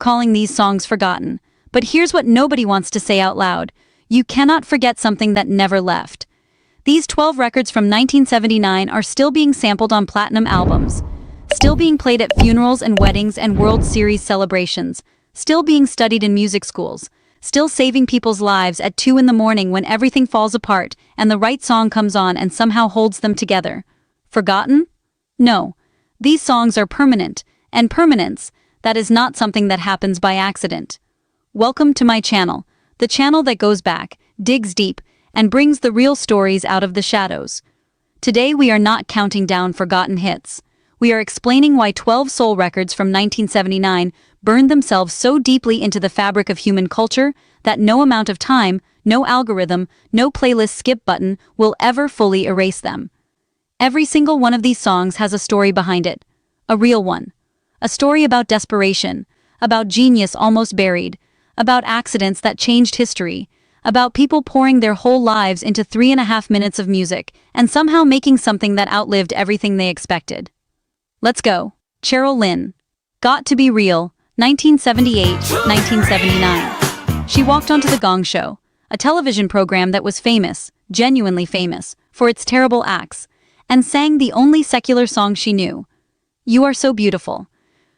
calling these songs forgotten, but here's what nobody wants to say out loud. You cannot forget something that never left. These 12 records from 1979 are still being sampled on platinum albums, still being played at funerals and weddings and World Series celebrations, still being studied in music schools, still saving people's lives at 2 in the morning when everything falls apart and the right song comes on and somehow holds them together. Forgotten? No. These songs are permanent, and permanence, that is not something that happens by accident. Welcome to my channel, the channel that goes back, digs deep, and brings the real stories out of the shadows. Today we are not counting down forgotten hits. We are explaining why 12 soul records from 1979 burned themselves so deeply into the fabric of human culture that no amount of time, no algorithm, no playlist skip button will ever fully erase them. Every single one of these songs has a story behind it. A real one. A story about desperation, about genius almost buried, about accidents that changed history, about people pouring their whole lives into 3.5 minutes of music and somehow making something that outlived everything they expected. Let's go. Cheryl Lynn. Got to Be Real, 1978-1979. She walked onto The Gong Show, a television program that was famous, genuinely famous, for its terrible acts, and sang the only secular song she knew. You Are So Beautiful.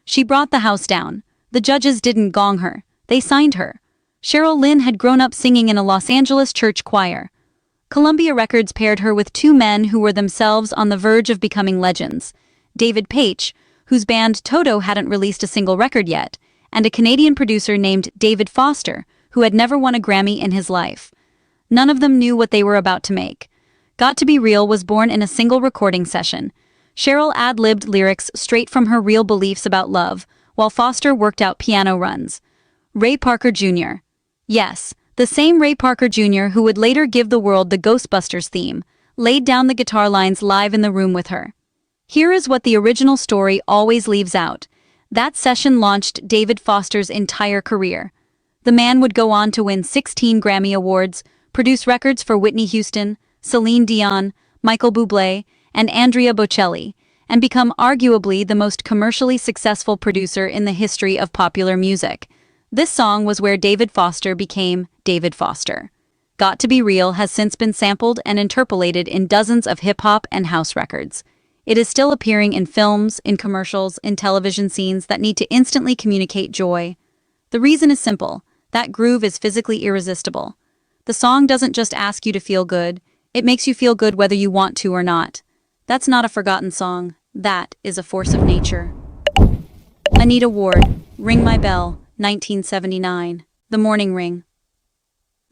She brought the house down. The judges didn't gong her, they signed her. Cheryl Lynn had grown up singing in a Los Angeles church choir. Columbia Records paired her with two men who were themselves on the verge of becoming legends. David Paich, whose band Toto hadn't released a single record yet, and a Canadian producer named David Foster, who had never won a Grammy in his life. None of them knew what they were about to make. Got to Be Real was born in a single recording session. Cheryl ad-libbed lyrics straight from her real beliefs about love, while Foster worked out piano runs. Ray Parker Jr. Yes, the same Ray Parker Jr. who would later give the world the Ghostbusters theme, laid down the guitar lines live in the room with her. Here is what the original story always leaves out. That session launched David Foster's entire career. The man would go on to win 16 Grammy Awards, produce records for Whitney Houston, Celine Dion, Michael Bublé, and Andrea Bocelli, and become arguably the most commercially successful producer in the history of popular music. This song was where David Foster became David Foster. Got to Be Real has since been sampled and interpolated in dozens of hip-hop and house records. It is still appearing in films, in commercials, in television scenes that need to instantly communicate joy. The reason is simple. That groove is physically irresistible. The song doesn't just ask you to feel good, it makes you feel good whether you want to or not. That's not a forgotten song. That is a force of nature. Anita Ward, Ring My Bell, 1979. The Morning Ring.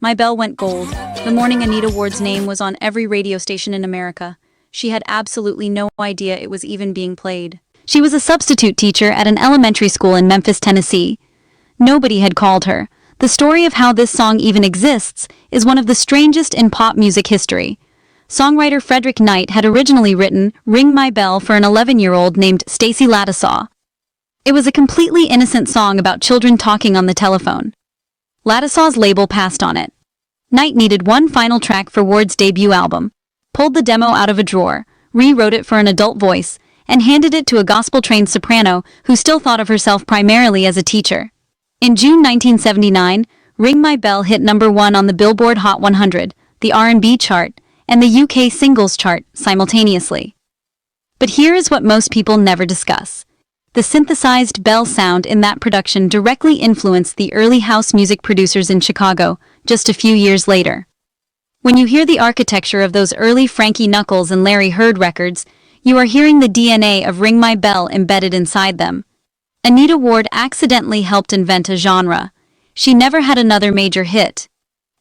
My bell went gold. The morning Anita Ward's name was on every radio station in America. She had absolutely no idea it was even being played. She was a substitute teacher at an elementary school in Memphis, Tennessee. Nobody had called her. The story of how this song even exists is one of the strangest in pop music history. Songwriter Frederick Knight had originally written Ring My Bell for an 11-year-old named Stacy Ladisaw. It was a completely innocent song about children talking on the telephone. Ladisaw's label passed on it. Knight needed one final track for Ward's debut album, pulled the demo out of a drawer, rewrote it for an adult voice, and handed it to a gospel-trained soprano who still thought of herself primarily as a teacher. In June 1979, Ring My Bell hit #1 on the Billboard Hot 100, the R&B chart, and the UK singles chart simultaneously. But here is what most people never discuss. The synthesized bell sound in that production directly influenced the early house music producers in Chicago just a few years later. When you hear the architecture of those early Frankie Knuckles and Larry Heard records, you are hearing the DNA of Ring My Bell embedded inside them. Anita Ward accidentally helped invent a genre. She never had another major hit.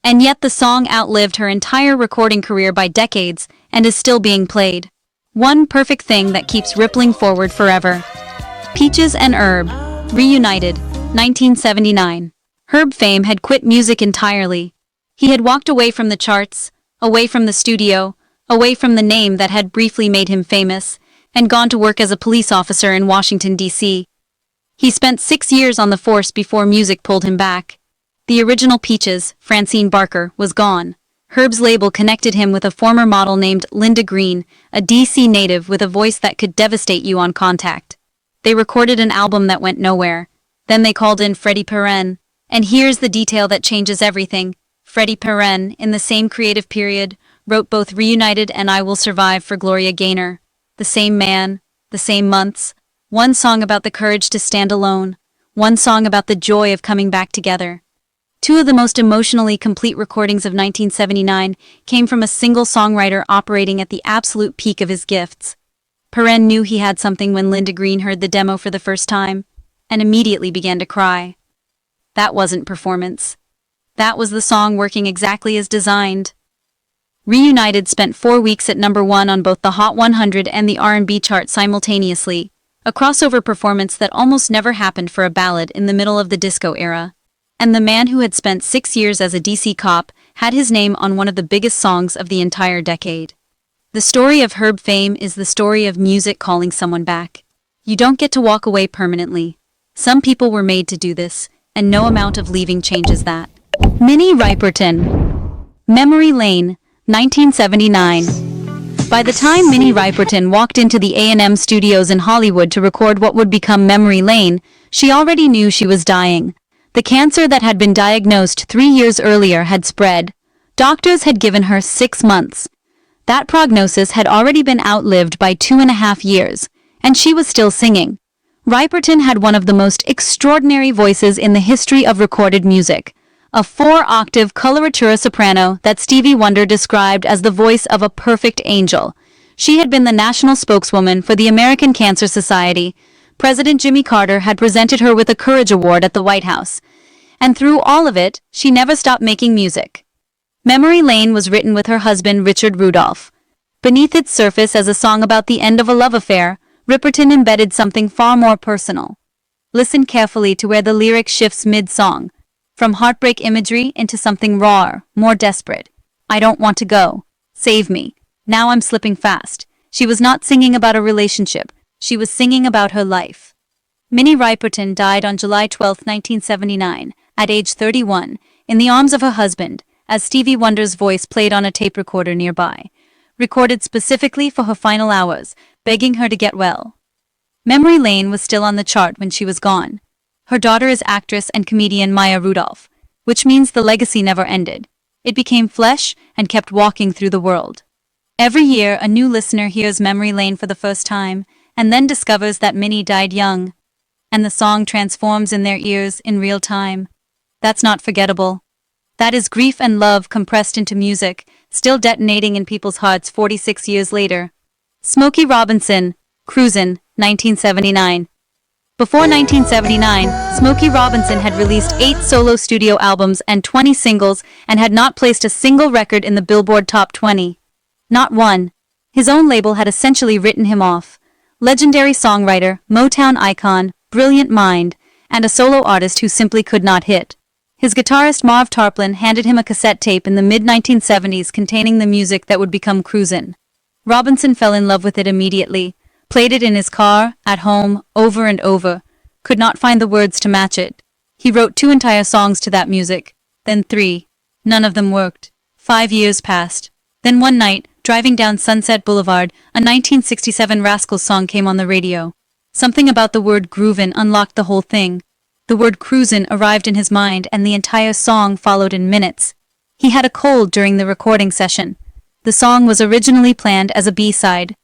And yet the song outlived her entire recording career by decades and is still being played. One perfect thing that keeps rippling forward forever. Peaches and Herb, Reunited, 1979. Herb fame had quit music entirely. He had walked away from the charts, away from the studio, away from the name that had briefly made him famous, and gone to work as a police officer in Washington, D.C. He spent 6 years on the force before music pulled him back. The original Peaches, Francine Barker, was gone. Herb's label connected him with a former model named Linda Green, a D.C. native with a voice that could devastate you on contact. They recorded an album that went nowhere. Then they called in Freddie Perren. And here's the detail that changes everything. Freddie Perren, in the same creative period, wrote both Reunited and I Will Survive for Gloria Gaynor. The same man, the same months. One song about the courage to stand alone. One song about the joy of coming back together. Two of the most emotionally complete recordings of 1979 came from a single songwriter operating at the absolute peak of his gifts. Perren knew he had something when Linda Green heard the demo for the first time, and immediately began to cry. That wasn't performance. That was the song working exactly as designed. Reunited spent 4 weeks at #1 on both the Hot 100 and the R&B chart simultaneously, a crossover performance that almost never happened for a ballad in the middle of the disco era. And the man who had spent 6 years as a DC cop had his name on one of the biggest songs of the entire decade. The story of Herb fame is the story of music calling someone back. You don't get to walk away permanently. Some people were made to do this, and no amount of leaving changes that. Minnie Riperton. Memory Lane, 1979. By the time Minnie Riperton walked into the A&M studios in Hollywood to record what would become Memory Lane, she already knew she was dying. The cancer that had been diagnosed 3 years earlier had spread. Doctors had given her 6 months. That prognosis had already been outlived by 2.5 years, and she was still singing. Riperton had one of the most extraordinary voices in the history of recorded music, a 4-octave coloratura soprano that Stevie Wonder described as the voice of a perfect angel. She had been the national spokeswoman for the American Cancer Society. President Jimmy Carter had presented her with a Courage Award at the White House. And through all of it, she never stopped making music. Memory Lane was written with her husband Richard Rudolph. Beneath its surface as a song about the end of a love affair, Riperton embedded something far more personal. Listen carefully to where the lyric shifts mid-song, from heartbreak imagery into something rawer, more desperate. I don't want to go. Save me. Now I'm slipping fast. She was not singing about a relationship. She was singing about her life. Minnie Riperton died on July 12, 1979, at age 31, in the arms of her husband, as Stevie Wonder's voice played on a tape recorder nearby, recorded specifically for her final hours, begging her to get well. Memory Lane was still on the chart when she was gone. Her daughter is actress and comedian Maya Rudolph, which means the legacy never ended. It became flesh and kept walking through the world. Every year, a new listener hears Memory Lane for the first time, and then discovers that Minnie died young, and the song transforms in their ears in real time. That's not forgettable. That is grief and love compressed into music, still detonating in people's hearts 46 years later. Smokey Robinson, Cruisin, 1979. Before 1979, Smokey Robinson had released 8 solo studio albums and 20 singles and had not placed a single record in the Billboard Top 20. Not one. His own label had essentially written him off. Legendary songwriter, Motown icon, brilliant mind, and a solo artist who simply could not hit. His guitarist Marv Tarplin handed him a cassette tape in the mid-1970s containing the music that would become Cruisin. Robinson fell in love with it immediately, played it in his car, at home, over and over, could not find the words to match it. He wrote 2 entire songs to that music, then 3. None of them worked. 5 years passed. Then one night, driving down Sunset Boulevard, a 1967 Rascals song came on the radio. Something about the word groovin' unlocked the whole thing. The word cruisin' arrived in his mind and the entire song followed in minutes. He had a cold during the recording session. The song was originally planned as a B-side.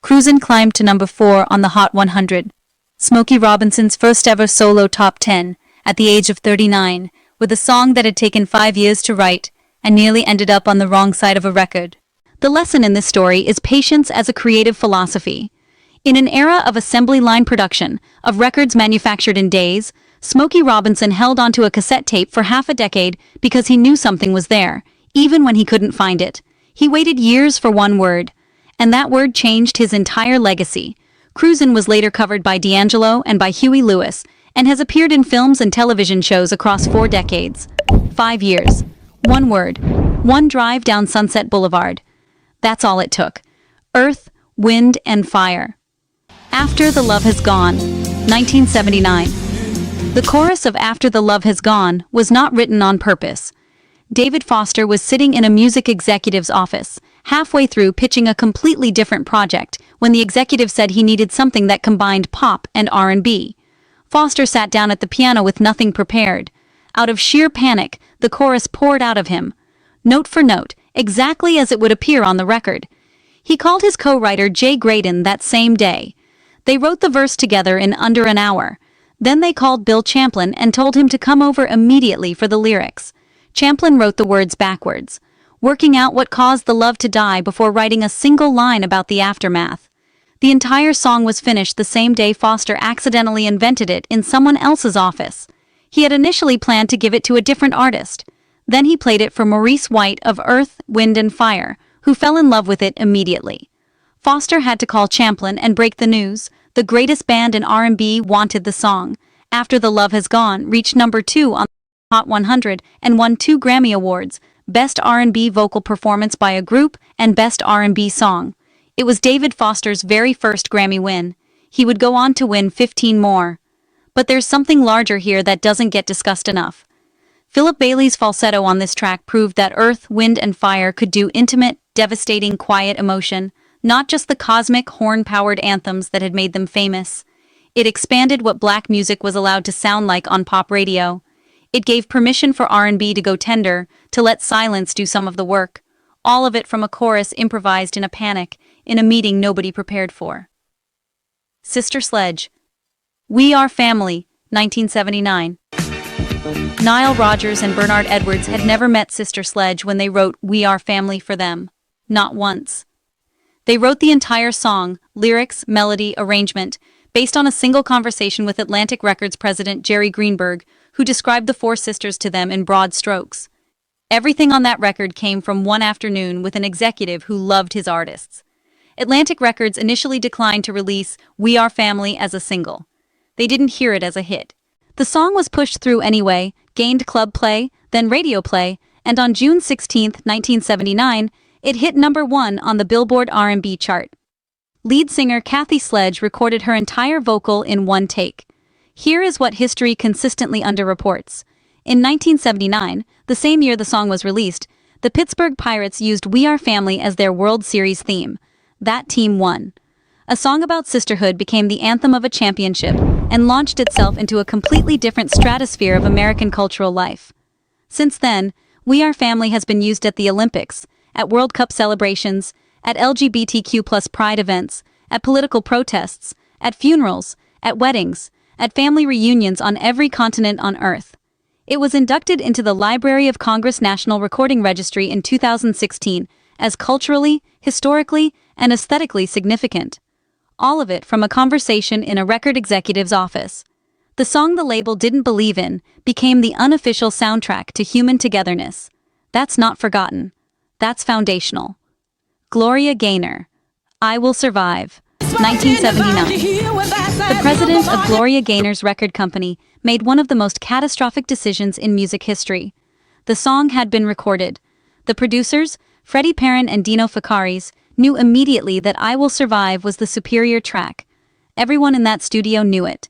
Cruisin' climbed to number 4 on the Hot 100. Smokey Robinson's first ever solo top 10, at the age of 39, with a song that had taken 5 years to write and nearly ended up on the wrong side of a record. The lesson in this story is patience as a creative philosophy. In an era of assembly line production, of records manufactured in days, Smokey Robinson held onto a cassette tape for half a decade because he knew something was there, even when he couldn't find it. He waited years for one word, and that word changed his entire legacy. Cruisin' was later covered by D'Angelo and by Huey Lewis, and has appeared in films and television shows across 4 decades. 5 years. One word. One drive down Sunset Boulevard. That's all it took. Earth, wind, and fire. After the Love Has Gone, 1979. The chorus of After the Love Has Gone was not written on purpose. David Foster was sitting in a music executive's office, halfway through pitching a completely different project, when the executive said he needed something that combined pop and R&B. Foster sat down at the piano with nothing prepared. Out of sheer panic, the chorus poured out of him, note for note, exactly as it would appear on the record. He called his co-writer Jay Graydon that same day. They wrote the verse together in under an hour. Then they called Bill Champlin and told him to come over immediately for the lyrics. Champlin wrote the words backwards, working out what caused the love to die before writing a single line about the aftermath. The entire song was finished the same day Foster accidentally invented it in someone else's office. He had initially planned to give it to a different artist. Then he played it for Maurice White of Earth, Wind and Fire, who fell in love with it immediately. Foster had to call Champlin and break the news. The greatest band in R&B wanted the song. After the Love Has Gone reached number 2 on the Hot 100 and won 2 Grammy Awards, Best R&B Vocal Performance by a Group and Best R&B Song. It was David Foster's very first Grammy win. He would go on to win 15 more. But there's something larger here that doesn't get discussed enough. Philip Bailey's falsetto on this track proved that Earth, Wind and Fire could do intimate, devastating, quiet emotion, not just the cosmic, horn-powered anthems that had made them famous. It expanded what black music was allowed to sound like on pop radio. It gave permission for R&B to go tender, to let silence do some of the work. All of it from a chorus improvised in a panic, in a meeting nobody prepared for. Sister Sledge. We Are Family, 1979. Nile Rodgers and Bernard Edwards had never met Sister Sledge when they wrote We Are Family for them. Not once. They wrote the entire song, lyrics, melody, arrangement, based on a single conversation with Atlantic Records president Jerry Greenberg, who described the four sisters to them in broad strokes. Everything on that record came from one afternoon with an executive who loved his artists. Atlantic Records initially declined to release We Are Family as a single. They didn't hear it as a hit. The song was pushed through anyway, gained club play, then radio play, and on June 16, 1979, it hit number 1 on the Billboard R&B chart. Lead singer Kathy Sledge recorded her entire vocal in one take. Here is what history consistently underreports. In 1979, the same year the song was released, the Pittsburgh Pirates used We Are Family as their World Series theme. That team won. A song about sisterhood became the anthem of a championship and launched itself into a completely different stratosphere of American cultural life. Since then, We Are Family has been used at the Olympics, at World Cup celebrations, at LGBTQ+ pride events, at political protests, at funerals, at weddings, at family reunions on every continent on Earth. It was inducted into the Library of Congress National Recording Registry in 2016 as culturally, historically, and aesthetically significant. All of it from a conversation in a record executive's office. The song the label didn't believe in became the unofficial soundtrack to human togetherness. That's not forgotten. That's foundational. Gloria Gaynor. I Will Survive. 1979. The president of Gloria Gaynor's record company made one of the most catastrophic decisions in music history. The song had been recorded. The producers, Freddie Perrin and Dino Ficaris, knew immediately that I Will Survive was the superior track. Everyone in that studio knew it.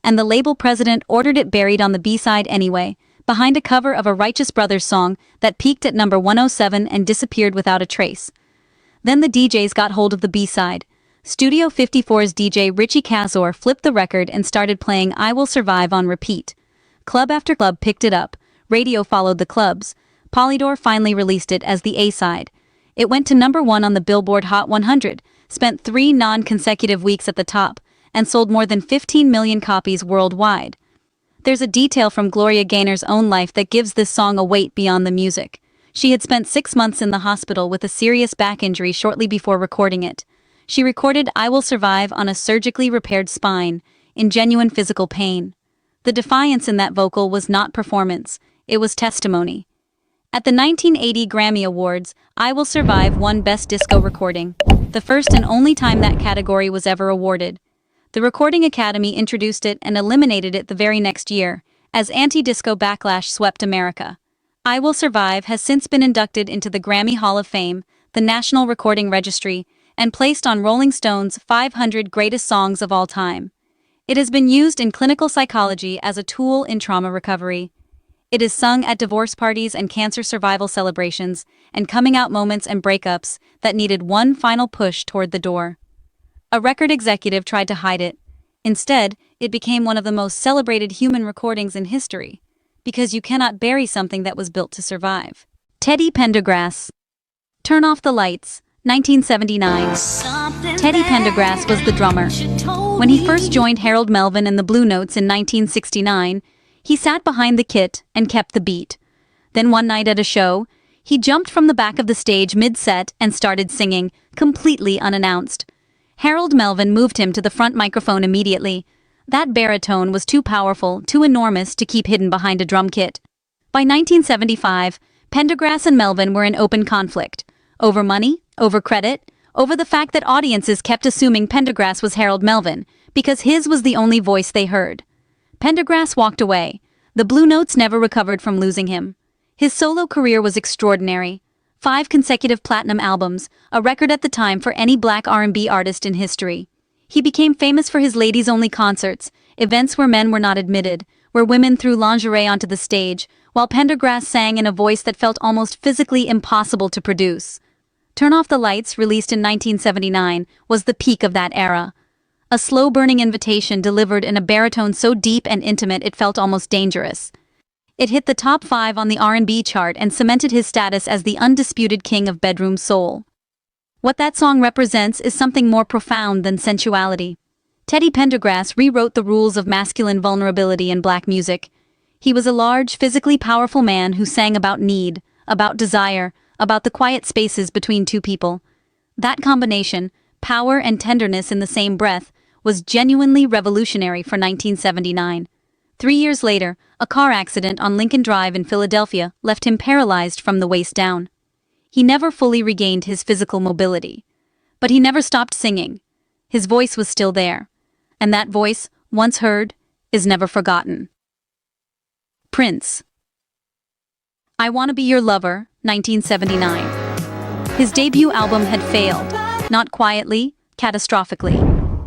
And the label president ordered it buried on the B-side anyway, behind a cover of a Righteous Brothers song that peaked at number 107 and disappeared without a trace. Then the DJs got hold of the B-side. Studio 54's DJ Richie Kazor flipped the record and started playing I Will Survive on repeat. Club after club picked it up, radio followed the clubs. Polydor finally released it as the A-side. It went to number 1 on the Billboard Hot 100, spent 3 non-consecutive weeks at the top, and sold more than 15 million copies worldwide. There's a detail from Gloria Gaynor's own life that gives this song a weight beyond the music. She had spent 6 months in the hospital with a serious back injury shortly before recording it. She recorded I Will Survive on a surgically repaired spine, in genuine physical pain. The defiance in that vocal was not performance, it was testimony. At the 1980 Grammy Awards, I Will Survive won Best Disco Recording, the first and only time that category was ever awarded. The Recording Academy introduced it and eliminated it the very next year, as anti-disco backlash swept America. I Will Survive has since been inducted into the Grammy Hall of Fame, the National Recording Registry, and placed on Rolling Stone's 500 Greatest Songs of All Time. It has been used in clinical psychology as a tool in trauma recovery. It is sung at divorce parties and cancer survival celebrations, and coming out moments and breakups that needed one final push toward the door. A record executive tried to hide it. Instead, it became one of the most celebrated human recordings in history, because you cannot bury something that was built to survive. Teddy Pendergrass. Turn Off the Lights, 1979. Teddy Pendergrass was the drummer. When he first joined Harold Melvin and the Blue Notes in 1969, he sat behind the kit and kept the beat. Then one night at a show, he jumped from the back of the stage mid-set and started singing, completely unannounced. Harold Melvin moved him to the front microphone immediately. That baritone was too powerful, too enormous to keep hidden behind a drum kit. By 1975, Pendergrass and Melvin were in open conflict. Over money, over credit, over the fact that audiences kept assuming Pendergrass was Harold Melvin, because his was the only voice they heard. Pendergrass walked away. The Blue Notes never recovered from losing him. His solo career was extraordinary. 5 consecutive platinum albums, a record at the time for any black R&B artist in history. He became famous for his ladies-only concerts, events where men were not admitted, where women threw lingerie onto the stage, while Pendergrass sang in a voice that felt almost physically impossible to produce. Turn Off the Lights, released in 1979, was the peak of that era. A slow-burning invitation delivered in a baritone so deep and intimate it felt almost dangerous. It hit the top 5 on the R&B chart and cemented his status as the undisputed king of bedroom soul. What that song represents is something more profound than sensuality. Teddy Pendergrass rewrote the rules of masculine vulnerability in black music. He was a large, physically powerful man who sang about need, about desire, about the quiet spaces between two people. That combination, power and tenderness in the same breath, was genuinely revolutionary for 1979. 3 years later, a car accident on Lincoln Drive in Philadelphia left him paralyzed from the waist down. He never fully regained his physical mobility. But he never stopped singing. His voice was still there. And that voice, once heard, is never forgotten. Prince. I Wanna Be Your Lover, 1979. His debut album had failed, not quietly, catastrophically.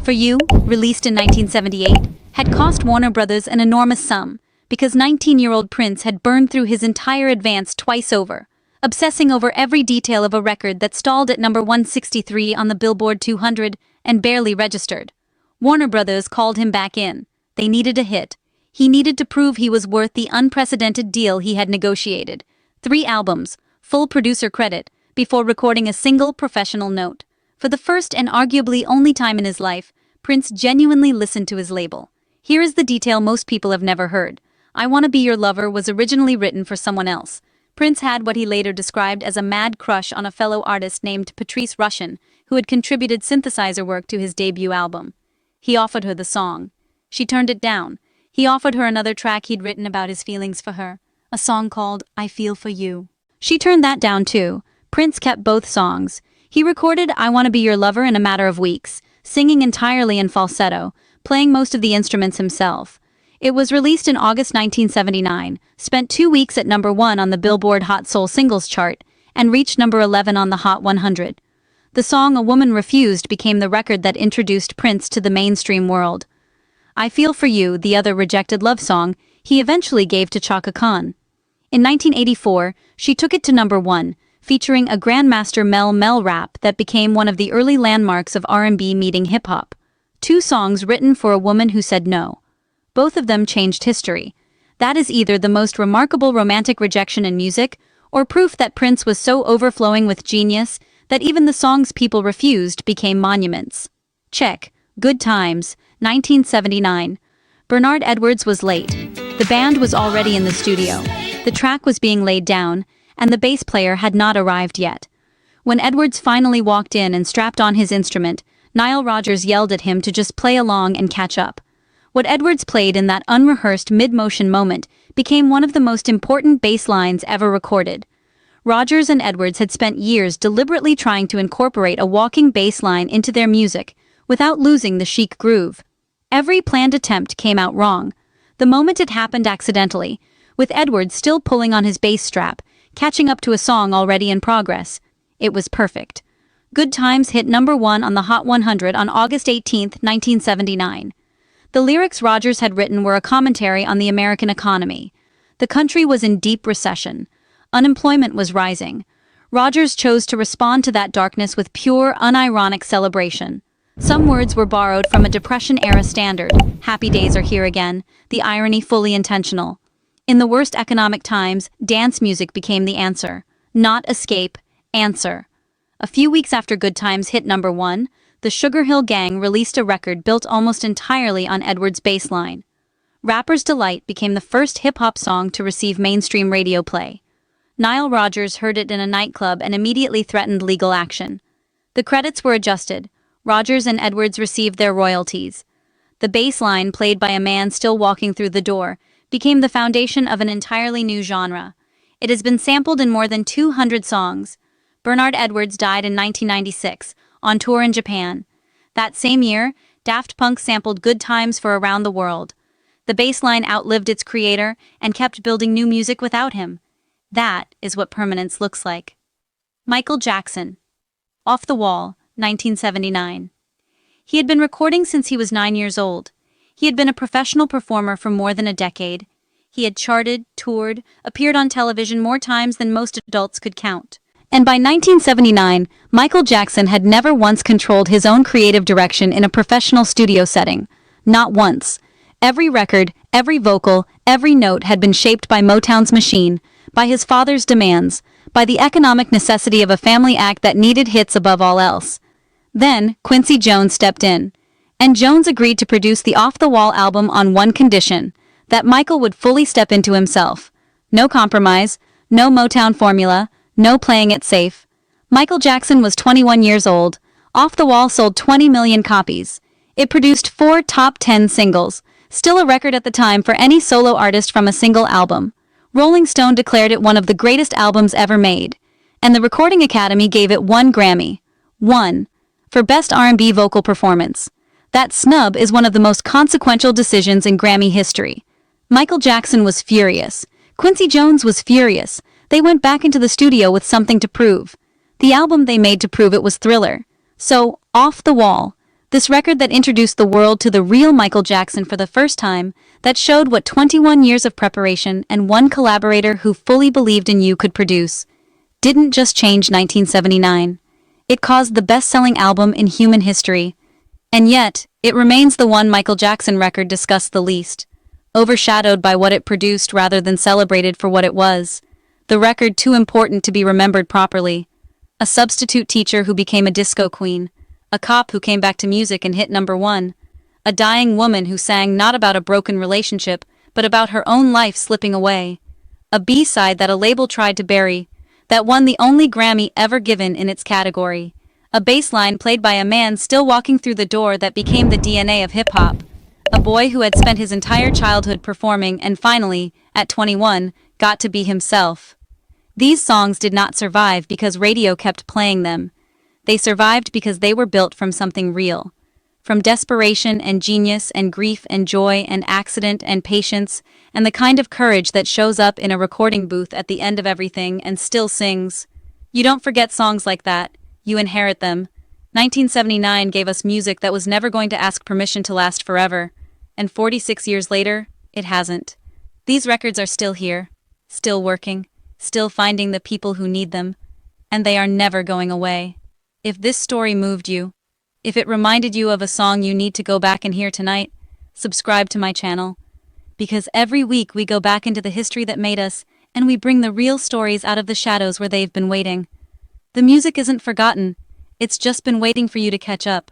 For You, released in 1978, had cost Warner Brothers an enormous sum, because 19-year-old Prince had burned through his entire advance twice over, obsessing over every detail of a record that stalled at number 163 on the Billboard 200 and barely registered. Warner Brothers called him back in. They needed a hit. He needed to prove he was worth the unprecedented deal he had negotiated. 3 albums, full producer credit, before recording a single professional note. For the first and arguably only time in his life, Prince genuinely listened to his label. Here is the detail most people have never heard. I Wanna Be Your Lover was originally written for someone else. Prince had what he later described as a mad crush on a fellow artist named Patrice Rushen, who had contributed synthesizer work to his debut album. He offered her the song. She turned it down. He offered her another track he'd written about his feelings for her, a song called I Feel For You. She turned that down too. Prince kept both songs. He recorded I Wanna Be Your Lover in a matter of weeks, singing entirely in falsetto, playing most of the instruments himself. It was released in August 1979, spent 2 weeks at number 1 on the Billboard Hot Soul Singles chart, and reached number 11 on the Hot 100. The song A Woman Refused became the record that introduced Prince to the mainstream world. I Feel For You, the other rejected love song, he eventually gave to Chaka Khan. In 1984, she took it to number 1, featuring a Grandmaster Mel rap that became one of the early landmarks of R&B meeting hip-hop. 2 songs written for a woman who said no. Both of them changed history. That is either the most remarkable romantic rejection in music, or proof that Prince was so overflowing with genius that even the songs people refused became monuments. Check. Good Times, 1979. Bernard Edwards was late. The band was already in the studio. The track was being laid down, and the bass player had not arrived yet. When Edwards finally walked in and strapped on his instrument, Nile Rodgers yelled at him to just play along and catch up. What Edwards played in that unrehearsed mid-motion moment became one of the most important bass lines ever recorded. Rodgers and Edwards had spent years deliberately trying to incorporate a walking bass line into their music without losing the Chic groove. Every planned attempt came out wrong. The moment it happened accidentally, with Edwards still pulling on his bass strap, catching up to a song already in progress. It was perfect. Good Times hit number 1 on the Hot 100 on August 18, 1979. The lyrics Rodgers had written were a commentary on the American economy. The country was in deep recession. Unemployment was rising. Rodgers chose to respond to that darkness with pure, unironic celebration. Some words were borrowed from a Depression-era standard, "Happy days are here again," the irony fully intentional. In the worst economic times, dance music became the answer. Not escape, answer. A few weeks after Good Times hit #1, the Sugar Hill Gang released a record built almost entirely on Edwards' bass line. Rapper's Delight became the first hip-hop song to receive mainstream radio play. Nile Rodgers heard it in a nightclub and immediately threatened legal action. The credits were adjusted. Rodgers and Edwards received their royalties. The bass line, played by a man still walking through the door, became the foundation of an entirely new genre. It has been sampled in more than 200 songs. Bernard Edwards died in 1996, on tour in Japan. That same year, Daft Punk sampled Good Times for Around the World. The bass line outlived its creator and kept building new music without him. That is what permanence looks like. Michael Jackson. Off the Wall, 1979. He had been recording since he was 9 years old. He had been a professional performer for more than a decade. He had charted, toured, appeared on television more times than most adults could count. And by 1979, Michael Jackson had never once controlled his own creative direction in a professional studio setting. Not once. Every record, every vocal, every note had been shaped by Motown's machine, by his father's demands, by the economic necessity of a family act that needed hits above all else. Then, Quincy Jones stepped in. And Jones agreed to produce the Off the Wall album on one condition, that Michael would fully step into himself. No compromise, no Motown formula, no playing it safe. Michael Jackson was 21 years old. Off the Wall sold 20 million copies. It produced 4 top 10 singles, still a record at the time for any solo artist from a single album. Rolling Stone declared it one of the greatest albums ever made. And the Recording Academy gave it 1 Grammy. 1. For Best R&B Vocal Performance. That snub is one of the most consequential decisions in Grammy history. Michael Jackson was furious. Quincy Jones was furious. They went back into the studio with something to prove. The album they made to prove it was Thriller. So, Off the Wall. This record that introduced the world to the real Michael Jackson for the first time, that showed what 21 years of preparation and one collaborator who fully believed in you could produce, didn't just change 1979. It caused the best-selling album in human history. And yet, it remains the one Michael Jackson record discussed the least, overshadowed by what it produced rather than celebrated for what it was. The record too important to be remembered properly. A substitute teacher who became a disco queen. A cop who came back to music and hit #1. A dying woman who sang not about a broken relationship, but about her own life slipping away. A B-side that a label tried to bury, that won the only Grammy ever given in its category. A bass line played by a man still walking through the door that became the DNA of hip-hop. A boy who had spent his entire childhood performing and finally, at 21, got to be himself. These songs did not survive because radio kept playing them. They survived because they were built from something real. From desperation and genius and grief and joy and accident and patience and the kind of courage that shows up in a recording booth at the end of everything and still sings. You don't forget songs like that. You inherit them. 1979 gave us music that was never going to ask permission to last forever. And 46 years later, it hasn't. These records are still here, still working, still finding the people who need them, and they are never going away. If this story moved you, if it reminded you of a song you need to go back and hear tonight, subscribe to my channel. Because every week we go back into the history that made us, and we bring the real stories out of the shadows where they've been waiting. The music isn't forgotten, it's just been waiting for you to catch up.